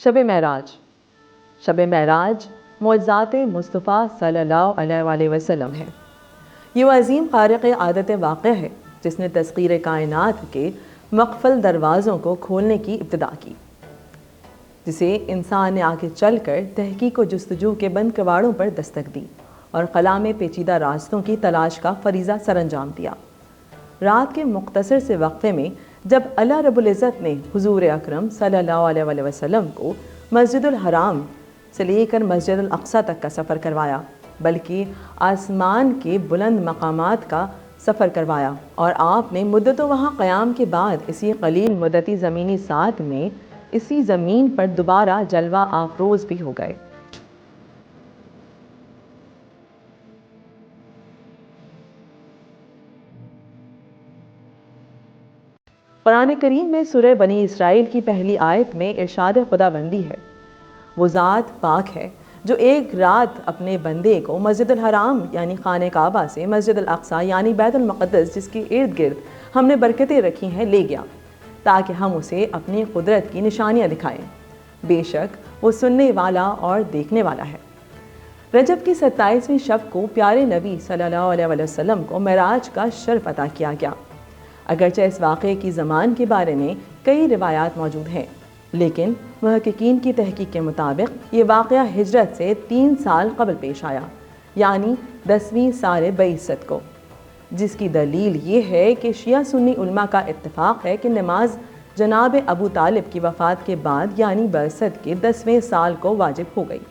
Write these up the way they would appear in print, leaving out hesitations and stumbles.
شب معراج. شب معراج معجزات مصطفیٰ صلی اللہ علیہ وآلہ وسلم ہے. یہ وہ عظیم خارق عادت واقعہ ہے جس نے تسخیر کائنات کے مقفل دروازوں کو کھولنے کی ابتدا کی، جسے انسان نے آگے چل کر تحقیق و جستجو کے بند کواڑوں پر دستک دی اور خلا میں پیچیدہ راستوں کی تلاش کا فریضہ سر انجام دیا. رات کے مختصر سے وقفے میں جب اللہ رب العزت نے حضور اکرم صلی اللہ علیہ وآلہ وسلم کو مسجد الحرام سے لے کر مسجد الاقصیٰ تک کا سفر کروایا، بلکہ آسمان کے بلند مقامات کا سفر کروایا، اور آپ نے مدت و وہاں قیام کے بعد اسی قلیل مدتی زمینی ساتھ میں اسی زمین پر دوبارہ جلوہ افروز بھی ہو گئے. قرآن کریم میں سورہ بنی اسرائیل کی پہلی آیت میں ارشاد خداوندی ہے: وہ ذات پاک ہے جو ایک رات اپنے بندے کو مسجد الحرام یعنی خانہ کعبہ سے مسجد الاقصیٰ یعنی بیت المقدس جس کے ارد گرد ہم نے برکتیں رکھی ہیں لے گیا تاکہ ہم اسے اپنی قدرت کی نشانیاں دکھائیں. بے شک وہ سننے والا اور دیکھنے والا ہے. رجب کی 27ویں شب کو پیارے نبی صلی اللہ علیہ وسلم کو معراج کا شرف عطا کیا گیا. اگرچہ اس واقعے کی زمان کے بارے میں کئی روایات موجود ہیں، لیکن محققین کی تحقیق کے مطابق یہ واقعہ ہجرت سے 3 سال قبل پیش آیا، یعنی 10ویں سال بعثت کو، جس کی دلیل یہ ہے کہ شیعہ سنی علماء کا اتفاق ہے کہ نماز جناب ابو طالب کی وفات کے بعد یعنی بعثت کے 10ویں سال کو واجب ہو گئی،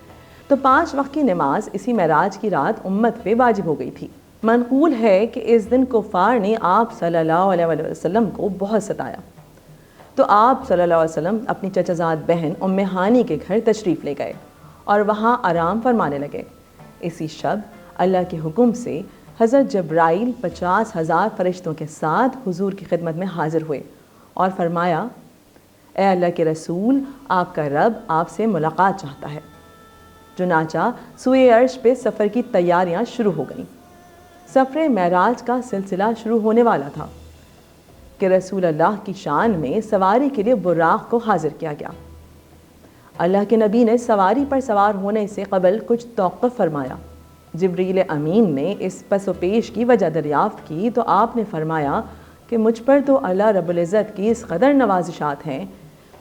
تو 5 وقت کی نماز اسی معراج کی رات امت پہ واجب ہو گئی تھی. منقول ہے کہ اس دن کفار نے آپ صلی اللہ علیہ وسلم کو بہت ستایا، تو آپ صلی اللہ علیہ وسلم اپنی چچا زاد بہن ام ہانی کے گھر تشریف لے گئے اور وہاں آرام فرمانے لگے. اسی شب اللہ کے حکم سے حضرت جبرائیل 50,000 فرشتوں کے ساتھ حضور کی خدمت میں حاضر ہوئے اور فرمایا: اے اللہ کے رسول، آپ کا رب آپ سے ملاقات چاہتا ہے. چنانچہ سوئے عرش پہ سفر کی تیاریاں شروع ہو گئیں. سفر معراج کا سلسلہ شروع ہونے والا تھا کہ رسول اللہ کی شان میں سواری کے لیے براق کو حاضر کیا گیا. اللہ کے نبی نے سواری پر سوار ہونے سے قبل کچھ توقف فرمایا. جبریل امین نے اس پس و پیش کی وجہ دریافت کی تو آپ نے فرمایا کہ مجھ پر تو اللہ رب العزت کی اس قدر نوازشات ہیں،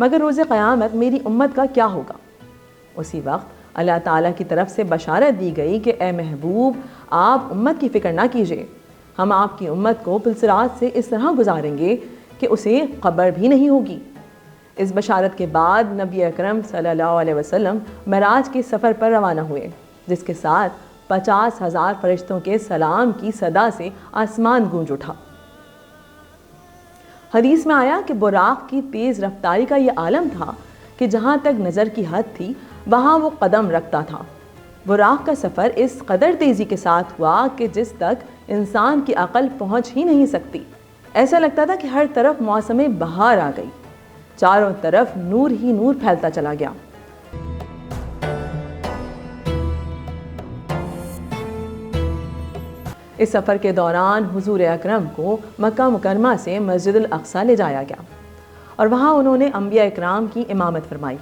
مگر روز قیامت میری امت کا کیا ہوگا؟ اسی وقت اللہ تعالیٰ کی طرف سے بشارت دی گئی کہ اے محبوب، آپ امت کی فکر نہ کیجیے، ہم آپ کی امت کو پلسرات سے اس طرح گزاریں گے کہ اسے قبر بھی نہیں ہوگی. اس بشارت کے بعد نبی اکرم صلی اللہ علیہ وسلم معراج کے سفر پر روانہ ہوئے، جس کے ساتھ 50,000 فرشتوں کے سلام کی صدا سے آسمان گونج اٹھا. حدیث میں آیا کہ براق کی تیز رفتاری کا یہ عالم تھا کہ جہاں تک نظر کی حد تھی وہاں وہ قدم رکھتا تھا. براق کا سفر اس قدر تیزی کے ساتھ ہوا کہ جس تک انسان کی عقل پہنچ ہی نہیں سکتی. ایسا لگتا تھا کہ ہر طرف موسم بہار آ گئی، چاروں طرف نور ہی نور پھیلتا چلا گیا. اس سفر کے دوران حضور اکرم کو مکہ مکرمہ سے مسجد الاقصیٰ لے جایا گیا اور وہاں انہوں نے انبیاء اکرام کی امامت فرمائی.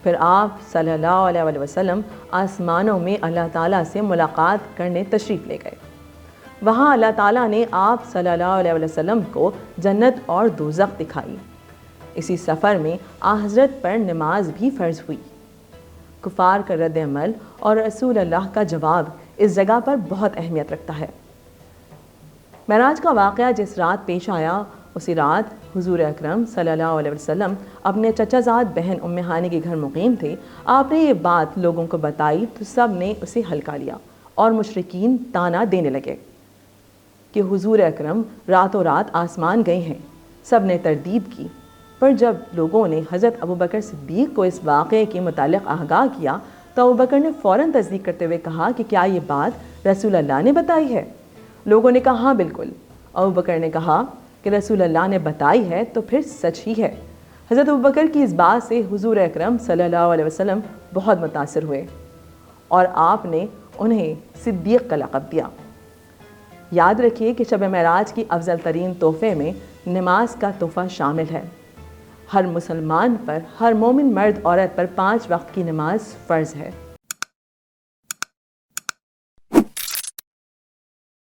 پھر آپ صلی اللہ علیہ وسلم آسمانوں میں اللہ تعالیٰ سے ملاقات کرنے تشریف لے گئے. وہاں اللہ تعالیٰ نے آپ صلی اللہ علیہ وسلم کو جنت اور دوزخ دکھائی. اسی سفر میں حضرت پر نماز بھی فرض ہوئی. کفار کا رد عمل اور رسول اللہ کا جواب اس جگہ پر بہت اہمیت رکھتا ہے. معراج کا واقعہ جس رات پیش آیا، اسی رات حضور اکرم صلی اللہ علیہ وسلم اپنے چچا زاد بہن ام ہانی کے گھر مقیم تھے. آپ نے یہ بات لوگوں کو بتائی تو سب نے اسے ہلکا لیا اور مشرکین طعنہ دینے لگے کہ حضور اکرم راتوں رات آسمان گئے ہیں. سب نے تردید کی، پر جب لوگوں نے حضرت ابوبکر صدیق کو اس واقعے کے متعلق آگاہ کیا تو ابوبکر نے فوراً تصدیق کرتے ہوئے کہا کہ کیا یہ بات رسول اللہ نے بتائی ہے؟ لوگوں نے کہا ہاں بالکل. ابوبکر نے کہا کہ رسول اللہ نے بتائی ہے تو پھر سچ ہی ہے. حضرت ابوبکر کی اس بات سے حضور اکرم صلی اللہ علیہ وسلم بہت متاثر ہوئے اور آپ نے انہیں صدیق کا لقب دیا. یاد رکھیے کہ شب معراج کی افضل ترین تحفے میں نماز کا تحفہ شامل ہے. ہر مسلمان پر، ہر مومن مرد عورت پر 5 وقت کی نماز فرض ہے۔